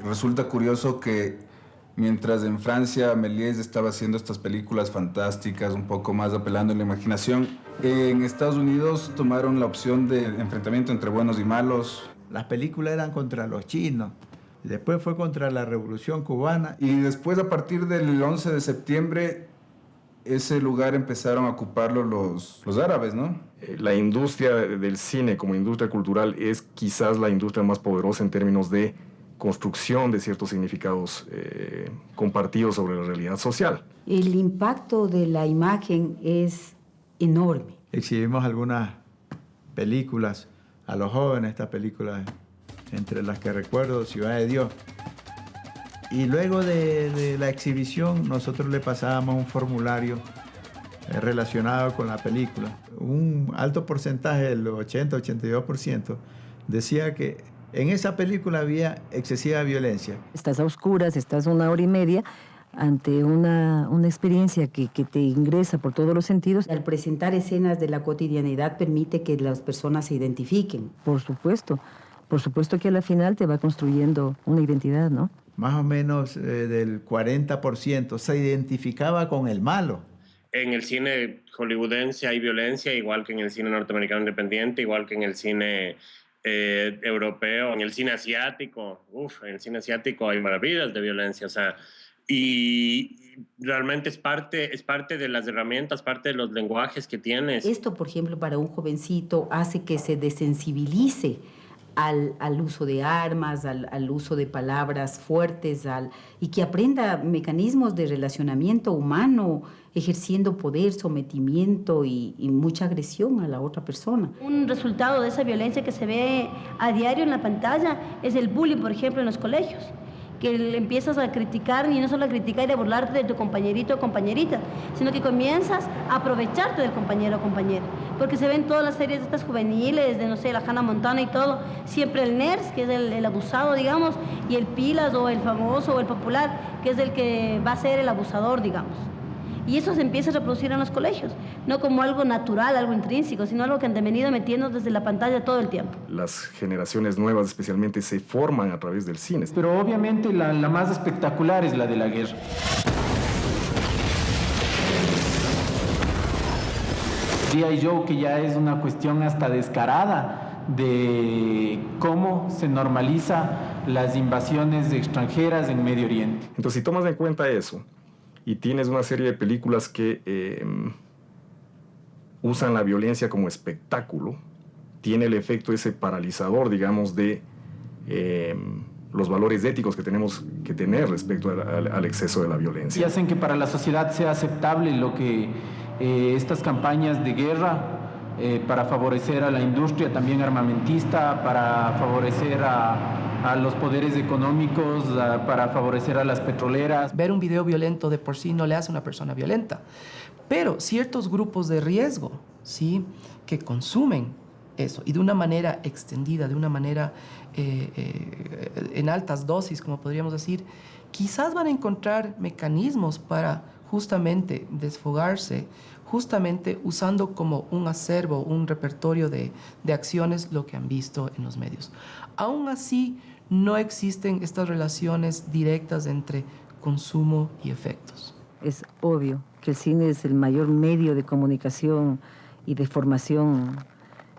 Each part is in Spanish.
Resulta curioso que mientras en Francia Méliès estaba haciendo estas películas fantásticas, un poco más apelando a la imaginación, en Estados Unidos tomaron la opción de enfrentamiento entre buenos y malos. Las películas eran contra los chinos, después fue contra la Revolución Cubana. Y después, a partir del 11 de septiembre, ese lugar empezaron a ocuparlo los árabes, ¿no? La industria del cine como industria cultural es quizás la industria más poderosa en términos de construcción de ciertos significados compartidos sobre la realidad social. El impacto de la imagen es enorme. Exhibimos algunas películas a los jóvenes, estas películas entre las que recuerdo Ciudad de Dios. Y luego de la exhibición nosotros le pasábamos un formulario relacionado con la película. Un alto porcentaje, el 80-82%, decía que en esa película había excesiva violencia. Estás a oscuras, estás 1 hora y media ante una experiencia que te ingresa por todos los sentidos. Al presentar escenas de la cotidianidad permite que las personas se identifiquen. Por supuesto que a la final te va construyendo una identidad, ¿no? Más o menos del 40% se identificaba con el malo. En el cine hollywoodense hay violencia, igual que en el cine norteamericano independiente, igual que en el cine europeo, en el cine asiático. En el cine asiático hay maravillas de violencia, o sea, y realmente es parte de las herramientas, parte de los lenguajes que tienes. Esto, por ejemplo, para un jovencito hace que se desensibilice al uso de armas, al uso de palabras fuertes, y que aprenda mecanismos de relacionamiento humano, ejerciendo poder, sometimiento y mucha agresión a la otra persona. Un resultado de esa violencia que se ve a diario en la pantalla es el bullying, por ejemplo, en los colegios, que le empiezas a criticar, y no solo a criticar y a burlarte de tu compañerito o compañerita, sino que comienzas a aprovecharte del compañero o compañera. Porque se ven todas las series de estas juveniles, de, no sé, la Hannah Montana y todo, siempre el nerd, que es el abusado, digamos, y el pilas o el famoso o el popular, que es el que va a ser el abusador, digamos. Y eso se empieza a reproducir en los colegios, no como algo natural, algo intrínseco, sino algo que han venido metiendo desde la pantalla todo el tiempo. Las generaciones nuevas especialmente se forman a través del cine. Pero obviamente la más espectacular es la de la guerra. G.I. Joe, que ya es una cuestión hasta descarada de cómo se normaliza las invasiones extranjeras en Medio Oriente. Entonces, si tomas en cuenta eso, y tienes una serie de películas que usan la violencia como espectáculo, tiene el efecto ese paralizador, digamos, de los valores éticos que tenemos que tener respecto al exceso de la violencia. Y hacen que para la sociedad sea aceptable lo que estas campañas de guerra para favorecer a la industria también armamentista, para favorecer a los poderes económicos, para favorecer a las petroleras. Ver un video violento de por sí no le hace a una persona violenta, pero ciertos grupos de riesgo, ¿sí?, que consumen eso, y de una manera extendida, de una manera en altas dosis, como podríamos decir, quizás van a encontrar mecanismos para justamente desfogarse, justamente usando como un acervo, un repertorio de acciones lo que han visto en los medios. Aún así, no existen estas relaciones directas entre consumo y efectos. Es obvio que el cine es el mayor medio de comunicación y de formación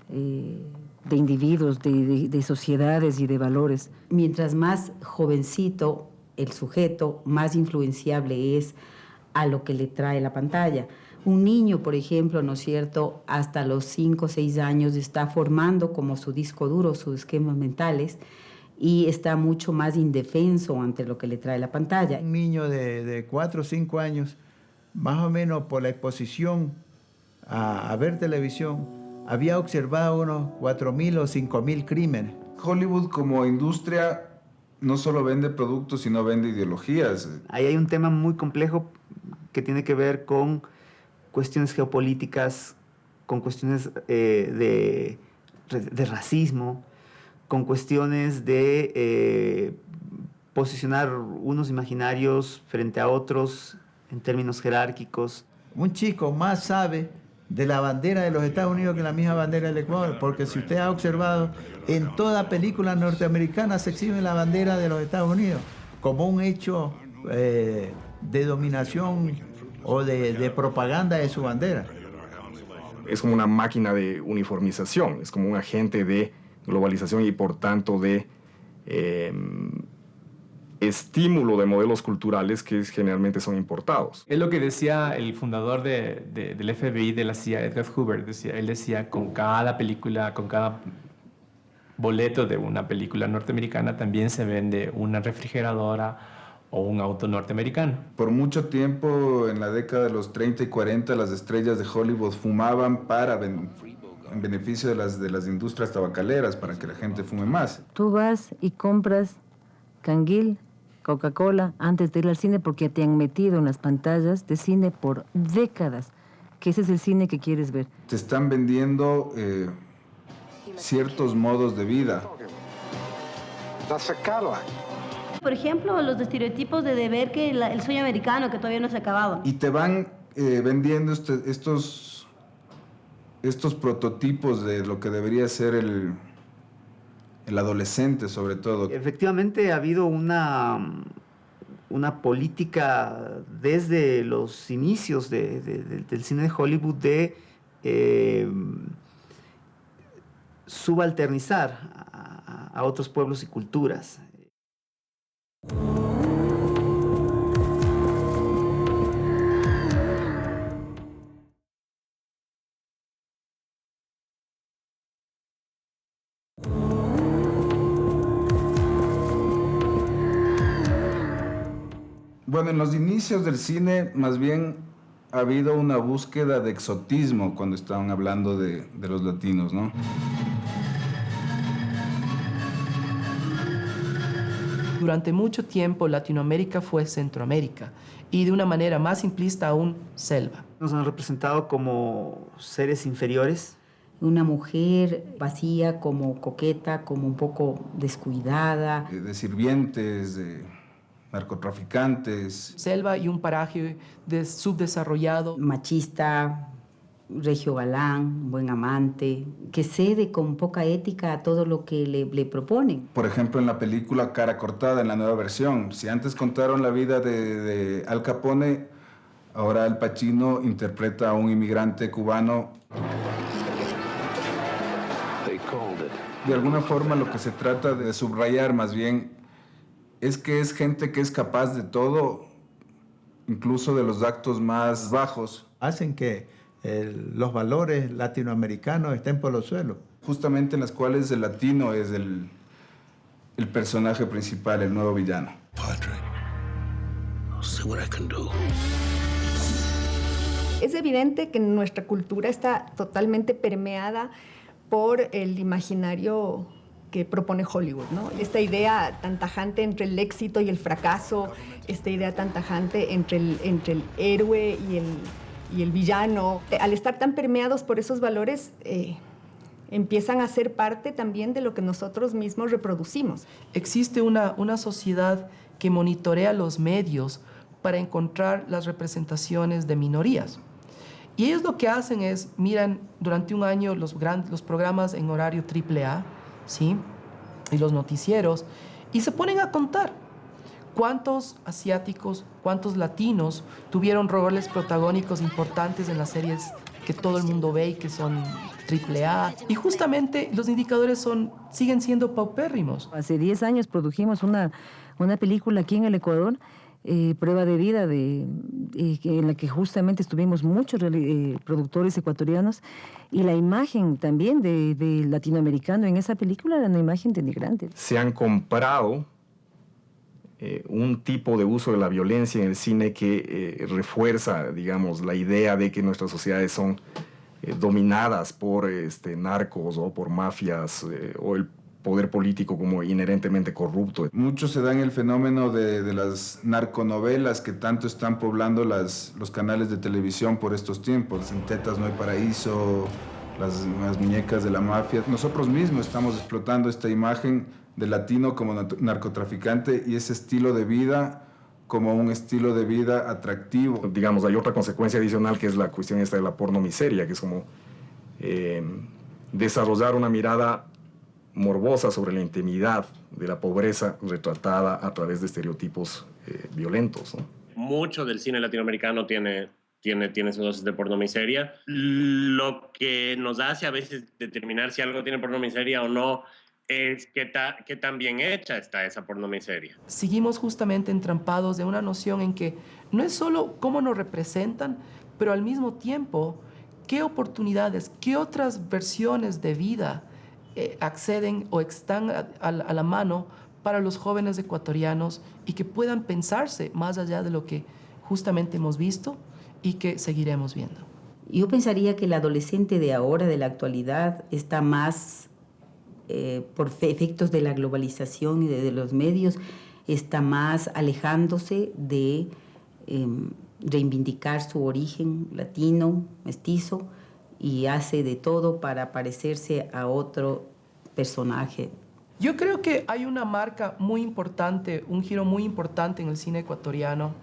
de individuos, de sociedades y de valores. Mientras más jovencito el sujeto, más influenciable es a lo que le trae la pantalla. Un niño, por ejemplo, ¿no es cierto?, hasta los 5 o 6 años está formando como su disco duro, sus esquemas mentales, y está mucho más indefenso ante lo que le trae la pantalla. Un niño de 4 o 5 años, más o menos por la exposición a ver televisión, había observado unos 4.000 o 5.000 crímenes. Hollywood como industria no solo vende productos, sino vende ideologías. Ahí hay un tema muy complejo que tiene que ver con cuestiones geopolíticas, con cuestiones de racismo, con cuestiones de posicionar unos imaginarios frente a otros en términos jerárquicos. Un chico más sabe de la bandera de los Estados Unidos que la misma bandera del Ecuador, porque si usted ha observado, en toda película norteamericana se exhibe la bandera de los Estados Unidos como un hecho de dominación o de propaganda de su bandera. Es como una máquina de uniformización, es como un agente de globalización y por tanto de estímulo de modelos culturales que generalmente son importados. Es lo que decía el fundador del FBI, de la CIA, Edgar Hoover. Él decía, con cada película, con cada boleto de una película norteamericana, también se vende una refrigeradora o un auto norteamericano. Por mucho tiempo, en la década de los 30 y 40, las estrellas de Hollywood fumaban en beneficio de las industrias tabacaleras, para que la gente fume más. Tú vas y compras canguil, Coca-Cola, antes de ir al cine, porque te han metido en las pantallas de cine por décadas, que ese es el cine que quieres ver. Te están vendiendo ciertos modos de vida. Por ejemplo, los estereotipos de ver que el sueño americano, que todavía no se ha acabado. Y te van vendiendo estos prototipos de lo que debería ser el adolescente, sobre todo. Efectivamente ha habido una política desde los inicios del cine de Hollywood de subalternizar a otros pueblos y culturas. Bueno, en los inicios del cine, más bien ha habido una búsqueda de exotismo cuando estaban hablando de los latinos, ¿no? Durante mucho tiempo Latinoamérica fue Centroamérica y de una manera más simplista aún, selva. Nos han representado como seres inferiores. Una mujer vacía, como coqueta, como un poco descuidada. De sirvientes, de narcotraficantes. Selva y un paraje subdesarrollado. Machista, regio galán, buen amante, que cede con poca ética a todo lo que le proponen. Por ejemplo, en la película Cara Cortada, en la nueva versión, si antes contaron la vida de Al Capone, ahora Al Pacino interpreta a un inmigrante cubano. De alguna forma lo que se trata de subrayar más bien es que es gente que es capaz de todo, incluso de los actos más bajos. Hacen que los valores latinoamericanos estén por los suelos. Justamente en las cuales el latino es el personaje principal, el nuevo villano. Padre, I'll see what I can do. Es evidente que nuestra cultura está totalmente permeada por el imaginario que propone Hollywood, ¿no? Esta idea tan tajante entre el éxito y el fracaso, esta idea tan tajante entre el héroe y el villano. Al estar tan permeados por esos valores, empiezan a ser parte también de lo que nosotros mismos reproducimos. Existe una sociedad que monitorea los medios para encontrar las representaciones de minorías. Y ellos lo que hacen es, miran durante un año los programas en horario AAA, ¿sí? Y los noticieros, y se ponen a contar cuántos asiáticos, cuántos latinos tuvieron roles protagónicos importantes en las series que todo el mundo ve y que son AAA. Y justamente los indicadores siguen siendo paupérrimos. Hace 10 años produjimos una película aquí en el Ecuador, Prueba de Vida, en la que justamente estuvimos muchos productores ecuatorianos, y la imagen también del latinoamericano en esa película era una imagen denigrante. Se han comprado un tipo de uso de la violencia en el cine que refuerza, digamos, la idea de que nuestras sociedades son dominadas por narcos o por mafias o el poder político como inherentemente corrupto. Mucho se da en el fenómeno de las narconovelas que tanto están poblando los canales de televisión por estos tiempos. En Tetas no hay paraíso, las muñecas de la mafia. Nosotros mismos estamos explotando esta imagen del latino como narcotraficante y ese estilo de vida como un estilo de vida atractivo. Digamos, hay otra consecuencia adicional que es la cuestión esta de la pornomiseria, que es como desarrollar una mirada morbosa sobre la intimidad de la pobreza retratada a través de estereotipos violentos, ¿no? Mucho del cine latinoamericano tiene sus dosis de pornomiseria. Lo que nos hace a veces determinar si algo tiene pornomiseria o no es qué tan bien hecha está esa pornomiseria. Seguimos justamente entrampados de una noción en que no es solo cómo nos representan, pero al mismo tiempo qué oportunidades, qué otras versiones de vida acceden o están a la mano para los jóvenes ecuatorianos y que puedan pensarse más allá de lo que justamente hemos visto y que seguiremos viendo. Yo pensaría que el adolescente de ahora, de la actualidad, está más, por efectos de la globalización y de los medios, está más alejándose de reivindicar su origen latino, mestizo, y hace de todo para parecerse a otro personaje. Yo creo que hay una marca muy importante, un giro muy importante en el cine ecuatoriano,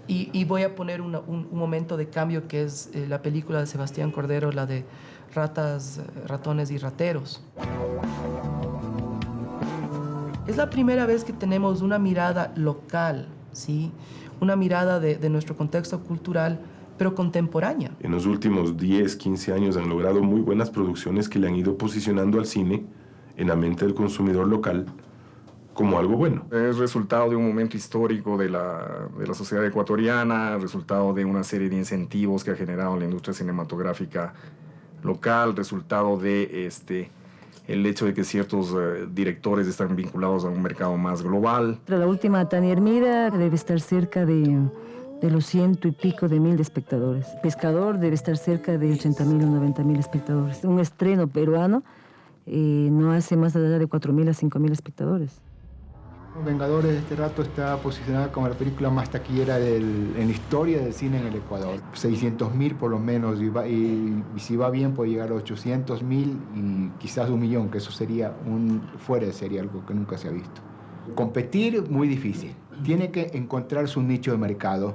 y voy a poner un momento de cambio que es la película de Sebastián Cordero, la de Ratas, Ratones y Rateros. Es la primera vez que tenemos una mirada local, ¿sí? Una mirada de nuestro contexto cultural, pero contemporánea. En los últimos 10, 15 años han logrado muy buenas producciones que le han ido posicionando al cine en la mente del consumidor local como algo bueno. Es resultado de un momento histórico de la sociedad ecuatoriana, resultado de una serie de incentivos que ha generado la industria cinematográfica local, resultado de el hecho de que ciertos directores están vinculados a un mercado más global. La última, Tania Hermida, debe estar cerca de los 100 y pico de mil espectadores. Pescador debe estar cerca de 80.000 o 90.000 espectadores. Un estreno peruano no hace más allá de 4.000 a 5.000 espectadores. Vengadores este rato está posicionada como la película más taquillera en la historia del cine en el Ecuador. 600.000 por lo menos, y si va bien puede llegar a 800.000 y quizás 1.000.000, que eso sería fuera de serie, algo que nunca se ha visto. Competir, muy difícil. Tiene que encontrar su nicho de mercado,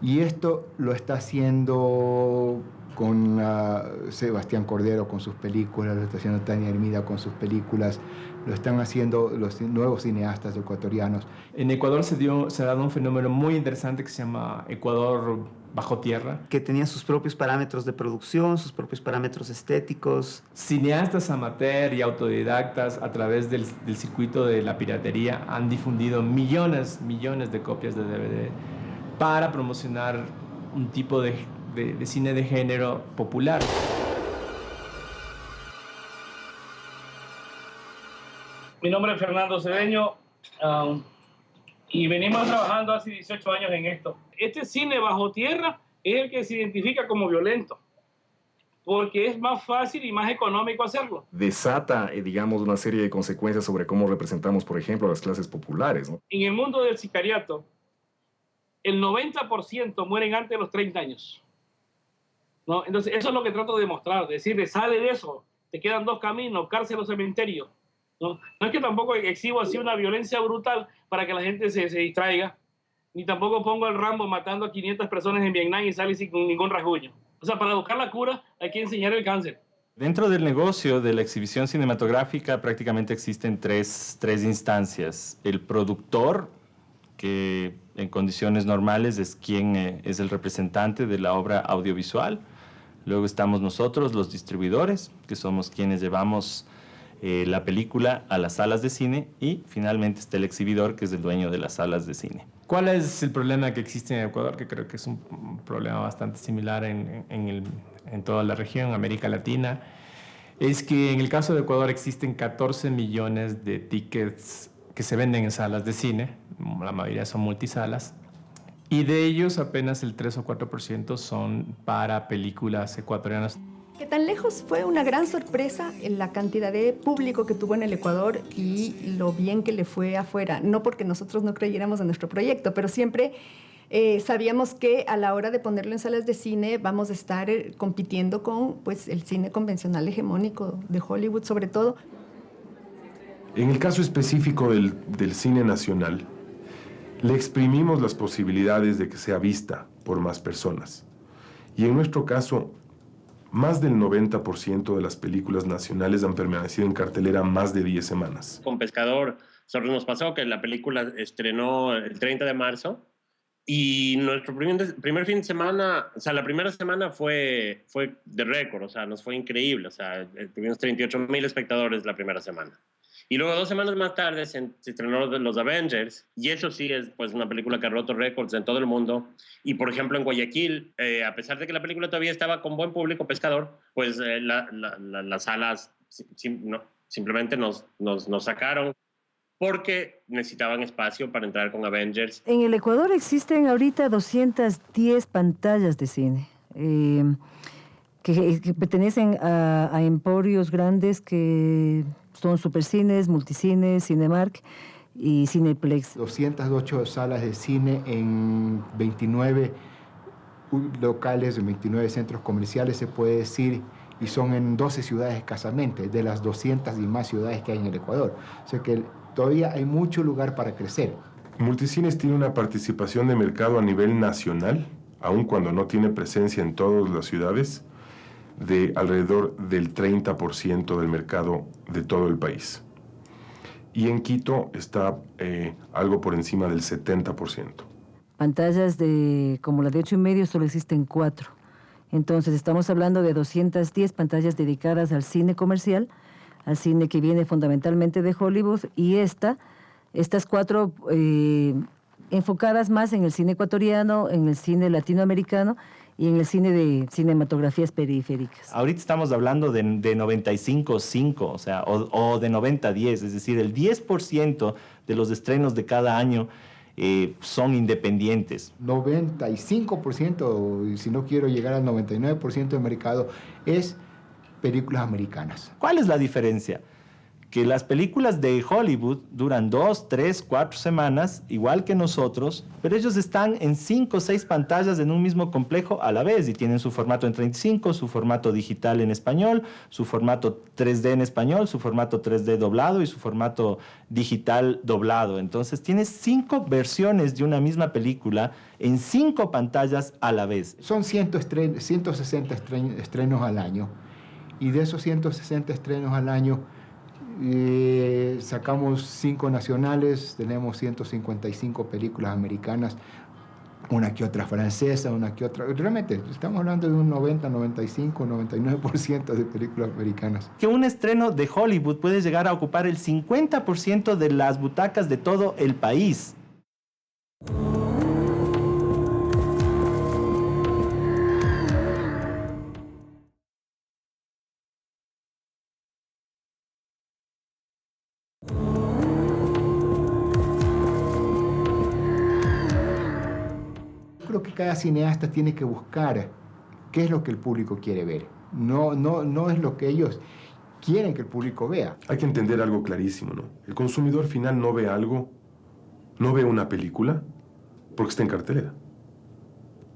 y esto lo está haciendo con Sebastián Cordero con sus películas, lo está haciendo Tania Hermida con sus películas, lo están haciendo los nuevos cineastas ecuatorianos. En Ecuador se ha dado un fenómeno muy interesante que se llama Ecuador bajo tierra. Que tenía sus propios parámetros de producción, sus propios parámetros estéticos. Cineastas amateur y autodidactas a través del circuito de la piratería han difundido millones de copias de DVD para promocionar un tipo de cine de género popular. Mi nombre es Fernando Cedeño y venimos trabajando hace 18 años en esto. Este cine bajo tierra es el que se identifica como violento, porque es más fácil y más económico hacerlo. Desata, digamos, una serie de consecuencias sobre cómo representamos, por ejemplo, a las clases populares, ¿no? En el mundo del sicariato, el 90% mueren antes de los 30 años. ¿No? Entonces, eso es lo que trato de demostrar, decirle, sale de eso, te quedan dos caminos, cárcel o cementerio. No es que tampoco exhibo así una violencia brutal para que la gente se distraiga, ni tampoco pongo al Rambo matando a 500 personas en Vietnam y sale sin ningún rasguño. O sea, para buscar la cura hay que enseñar el cáncer. Dentro del negocio de la exhibición cinematográfica prácticamente existen tres instancias. El productor, que en condiciones normales es quien es el representante de la obra audiovisual. Luego estamos nosotros, los distribuidores, que somos quienes llevamos la película a las salas de cine, y finalmente está el exhibidor, que es el dueño de las salas de cine. ¿Cuál es el problema que existe en Ecuador? Que creo que es un problema bastante similar en toda la región, América Latina. Es que en el caso de Ecuador existen 14 millones de tickets que se venden en salas de cine, la mayoría son multisalas, y de ellos apenas el 3 o 4% son para películas ecuatorianas. Que tan lejos fue una gran sorpresa en la cantidad de público que tuvo en el Ecuador y lo bien que le fue afuera. No porque nosotros no creyéramos en nuestro proyecto, pero siempre sabíamos que a la hora de ponerlo en salas de cine vamos a estar compitiendo con pues, el cine convencional hegemónico de Hollywood sobre todo. En el caso específico del cine nacional, le exprimimos las posibilidades de que sea vista por más personas. Y en nuestro caso, más del 90% de las películas nacionales han permanecido en cartelera más de 10 semanas. Con Pescador, solo nos pasó que la película estrenó el 30 de marzo y nuestro primer fin de semana, o sea, la primera semana fue de récord, o sea, nos fue increíble, o sea, tuvimos 38,000 espectadores la primera semana. Y luego 2 semanas más tarde se estrenó Los Avengers, y eso sí es pues una película que ha roto récords en todo el mundo. Y por ejemplo en Guayaquil, a pesar de que la película todavía estaba con buen público, Pescador, pues las salas simplemente nos sacaron porque necesitaban espacio para entrar con Avengers. En el Ecuador existen ahorita 210 pantallas de cine que pertenecen a emporios grandes que son Supercines, Multicines, Cinemark y Cineplex. 208 salas de cine en 29 locales, en 29 centros comerciales, se puede decir, y son en 12 ciudades escasamente, de las 200 y más ciudades que hay en el Ecuador. O sea que todavía hay mucho lugar para crecer. Multicines tiene una participación de mercado a nivel nacional, aun cuando no tiene presencia en todas las ciudades, de alrededor del 30% del mercado de todo el país. Y en Quito está algo por encima del 70%. Pantallas como la de 8,5 solo existen 4. Entonces estamos hablando de 210 pantallas dedicadas al cine comercial, al cine que viene fundamentalmente de Hollywood, y estas 4 enfocadas más en el cine ecuatoriano, en el cine latinoamericano y en el cine de cinematografías periféricas. Ahorita estamos hablando de 95-5, o sea, o de 90-10, es decir, el 10% de los estrenos de cada año son independientes. 95%, y si no quiero llegar al 99% del mercado, es películas americanas. ¿Cuál es la diferencia? Que las películas de Hollywood duran 2, 3, 4 semanas, igual que nosotros, pero ellos están en 5 o 6 pantallas en un mismo complejo a la vez y tienen su formato en 35, su formato digital en español, su formato 3D en español, su formato 3D doblado y su formato digital doblado. Entonces tienes 5 versiones de una misma película en 5 pantallas a la vez. Son 160 estrenos al año, y de esos 160 estrenos al año, sacamos 5 nacionales, tenemos 155 películas americanas, una que otra francesa, una que otra. Realmente estamos hablando de un 90, 95, 99% de películas americanas. Que un estreno de Hollywood puede llegar a ocupar el 50% de las butacas de todo el país. Creo que cada cineasta tiene que buscar qué es lo que el público quiere ver. No es lo que ellos quieren que el público vea. Hay que entender algo clarísimo, ¿no? El consumidor final no ve algo, no ve una película porque está en cartelera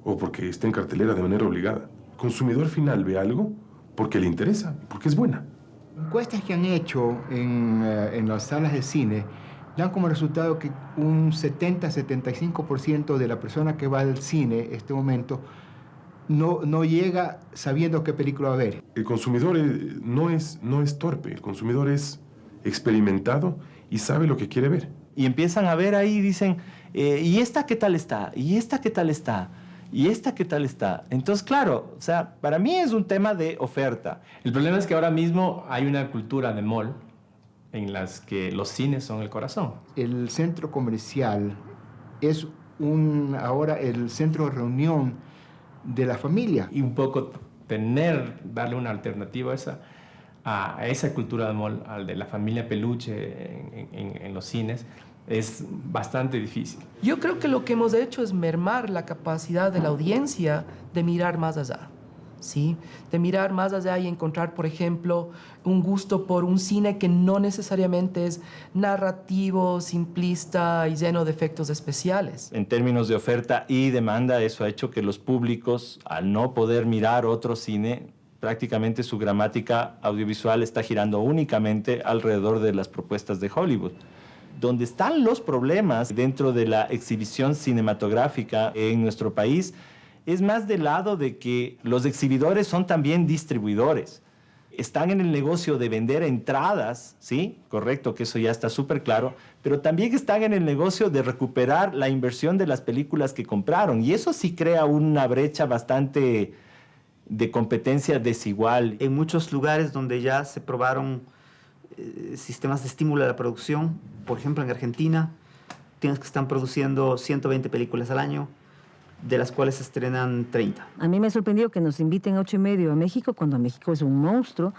o porque está en cartelera de manera obligada. El consumidor final ve algo porque le interesa, porque es buena. Encuestas que han hecho en las salas de cine dan como resultado que un 70-75% de la persona que va al cine en este momento no llega sabiendo qué película va a ver. El consumidor no es torpe, el consumidor es experimentado y sabe lo que quiere ver. Y empiezan a ver ahí y dicen, ¿y esta qué tal está? ¿Y esta qué tal está? ¿Y esta qué tal está? Entonces, claro, o sea, para mí es un tema de oferta. El problema es que ahora mismo hay una cultura de mall en las que los cines son el corazón. El centro comercial es ahora el centro de reunión de la familia. Y un poco darle una alternativa a esa cultura de mall, al de la familia peluche en los cines, es bastante difícil. Yo creo que lo que hemos hecho es mermar la capacidad de la audiencia de mirar más allá. ¿Sí? De mirar más allá y encontrar, por ejemplo, un gusto por un cine que no necesariamente es narrativo, simplista y lleno de efectos especiales. En términos de oferta y demanda, eso ha hecho que los públicos, al no poder mirar otro cine, prácticamente su gramática audiovisual está girando únicamente alrededor de las propuestas de Hollywood. Donde están los problemas dentro de la exhibición cinematográfica en nuestro país es más del lado de que los exhibidores son también distribuidores. Están en el negocio de vender entradas, ¿sí? Correcto, que eso ya está súper claro, pero también están en el negocio de recuperar la inversión de las películas que compraron. Y eso sí crea una brecha bastante de competencia desigual. En muchos lugares donde ya se probaron sistemas de estímulo a la producción, por ejemplo en Argentina, tienes que están produciendo 120 películas al año, de las cuales se estrenan 30. A mí me ha sorprendido que nos inviten a 8:30 a México, cuando México es un monstruo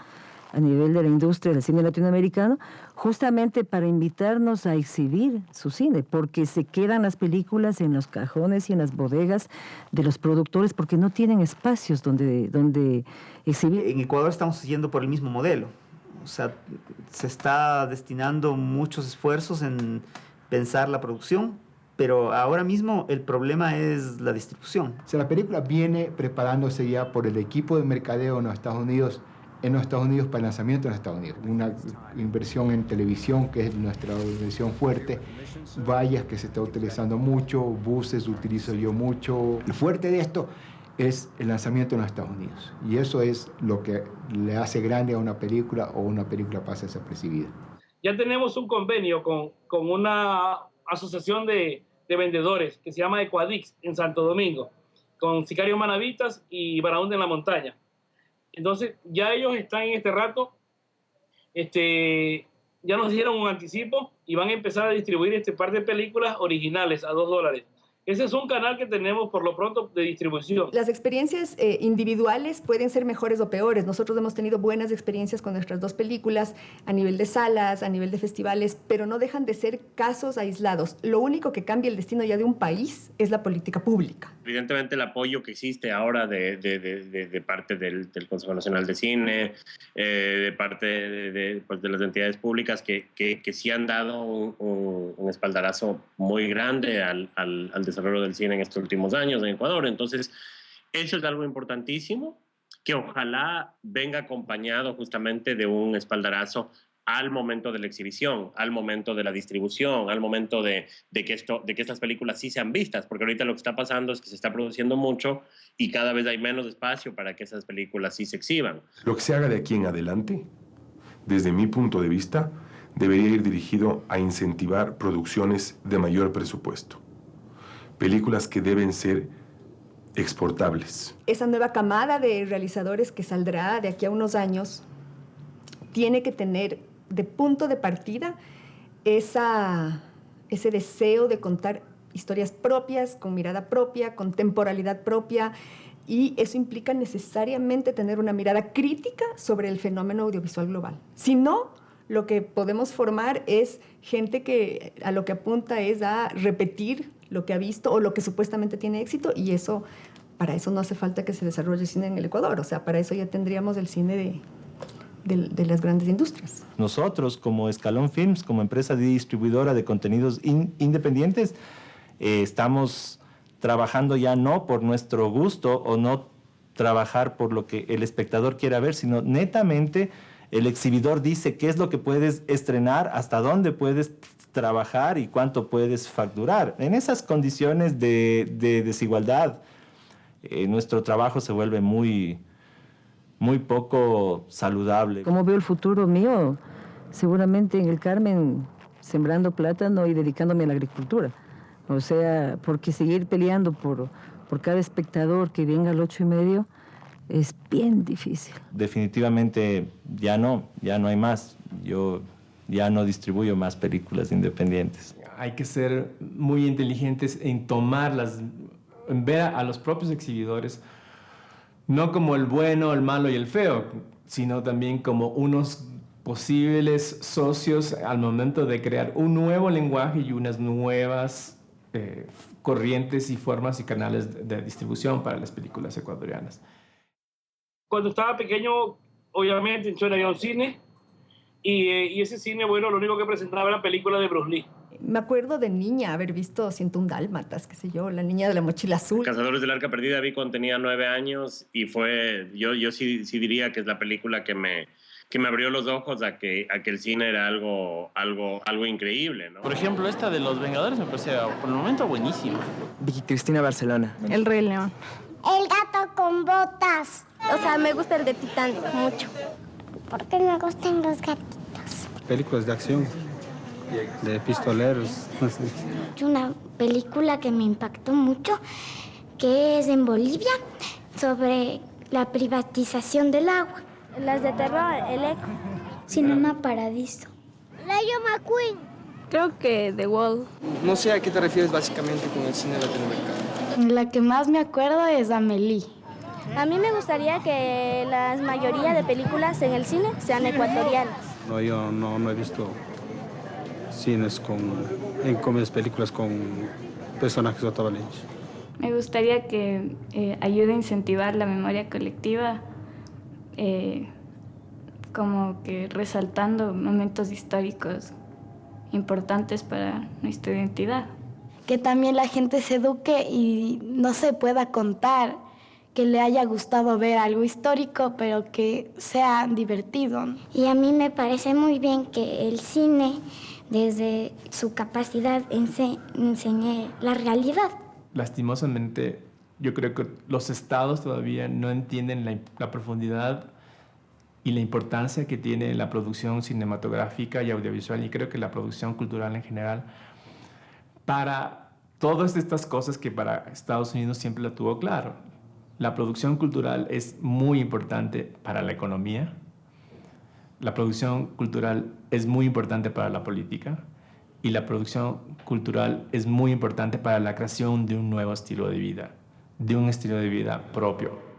a nivel de la industria del cine latinoamericano, justamente para invitarnos a exhibir su cine, porque se quedan las películas en los cajones y en las bodegas de los productores porque no tienen espacios donde exhibir. En Ecuador estamos siguiendo por el mismo modelo. O sea, se está destinando muchos esfuerzos en pensar la producción, pero ahora mismo el problema es la distribución. O sea, la película viene preparándose ya por el equipo de mercadeo en los Estados Unidos para el lanzamiento en los Estados Unidos. Una inversión en televisión, que es nuestra inversión fuerte, vallas que se está utilizando mucho, buses utilizo yo mucho. El fuerte de esto es el lanzamiento en los Estados Unidos. Y eso es lo que le hace grande a una película o una película pasa desapercibida. Ya tenemos un convenio con una asociación de vendedores que se llama Ecuadix en Santo Domingo, con Sicario Manavitas y Barahonda en la Montaña. Entonces, ya ellos están en este rato, ya nos dieron un anticipo y van a empezar a distribuir este par de películas originales a $2. Ese es un canal que tenemos por lo pronto de distribución. Las experiencias individuales pueden ser mejores o peores. Nosotros hemos tenido buenas experiencias con nuestras 2 películas a nivel de salas, a nivel de festivales, pero no dejan de ser casos aislados. Lo único que cambia el destino ya de un país es la política pública. Evidentemente el apoyo que existe ahora de parte del Consejo Nacional de Cine, de parte de las entidades públicas que sí han dado un espaldarazo muy grande al desarrollo del cine en estos últimos años en Ecuador. Entonces, eso es algo importantísimo que ojalá venga acompañado justamente de un espaldarazo al momento de la exhibición, al momento de la distribución, al momento de que estas películas sí sean vistas, porque ahorita lo que está pasando es que se está produciendo mucho y cada vez hay menos espacio para que esas películas sí se exhiban. Lo que se haga de aquí en adelante, desde mi punto de vista, debería ir dirigido a incentivar producciones de mayor presupuesto. Películas que deben ser exportables. Esa nueva camada de realizadores que saldrá de aquí a unos años tiene que tener de punto de partida ese deseo de contar historias propias, con mirada propia, con temporalidad propia, y eso implica necesariamente tener una mirada crítica sobre el fenómeno audiovisual global. Si no, lo que podemos formar es gente que a lo que apunta es a repetir lo que ha visto o lo que supuestamente tiene éxito, y para eso no hace falta que se desarrolle cine en el Ecuador. O sea, para eso ya tendríamos el cine de las grandes industrias. Nosotros, como Escalón Films, como empresa distribuidora de contenidos independientes, estamos trabajando ya no por nuestro gusto o no trabajar por lo que el espectador quiera ver, sino netamente el exhibidor dice qué es lo que puedes estrenar, hasta dónde puedes trabajar y cuánto puedes facturar. En esas condiciones de desigualdad, nuestro trabajo se vuelve muy poco saludable. ¿Cómo veo el futuro mío? Seguramente en el Carmen, sembrando plátano y dedicándome a la agricultura. O sea, porque seguir peleando por cada espectador que venga al 8:30 es bien difícil. Definitivamente ya no hay más. Yo ya no distribuyo más películas independientes. Hay que ser muy inteligentes en en ver a los propios exhibidores, no como el bueno, el malo y el feo, sino también como unos posibles socios al momento de crear un nuevo lenguaje y unas nuevas corrientes y formas y canales de distribución para las películas ecuatorianas. Cuando estaba pequeño, obviamente, en Chona había un cine, y ese cine, bueno, lo único que presentaba era películas de Bruce Lee. Me acuerdo de niña haber visto 101 Dálmatas, qué sé yo, La niña de la mochila azul. Cazadores del Arca Perdida vi cuando tenía 9 años y yo sí diría que es la película que me que me abrió los ojos a que el cine era algo increíble, ¿no? Por ejemplo, esta de Los Vengadores me parece por el momento buenísima. Vicky Cristina Barcelona. El Rey León. El gato con botas. O sea, me gusta el de Titanic mucho. ¿Por qué me gustan los gatitos? Películas de acción, de pistoleros. Una película que me impactó mucho, que es en Bolivia, sobre la privatización del agua. Las de terror, El Eco. Cinema Paradiso. Rayo McQueen. Creo que The Wall. No sé a qué te refieres básicamente con el cine latinoamericano. La que más me acuerdo es Amélie. A mí me gustaría que la mayoría de películas en el cine sean ecuatorianas. No, yo no he visto cines con películas con personajes otavaleños. Me gustaría que ayude a incentivar la memoria colectiva, como que resaltando momentos históricos importantes para nuestra identidad. Que también la gente se eduque y no se pueda contar, que le haya gustado ver algo histórico, pero que sea divertido. Y a mí me parece muy bien que el cine, desde su capacidad, enseñe la realidad. Lastimosamente, yo creo que los estados todavía no entienden la profundidad y la importancia que tiene la producción cinematográfica y audiovisual, y creo que la producción cultural en general, para todas estas cosas que para Estados Unidos siempre la tuvo claro. La producción cultural es muy importante para la economía, la producción cultural es muy importante para la política, y la producción cultural es muy importante para la creación de un nuevo estilo de vida, de un estilo de vida propio.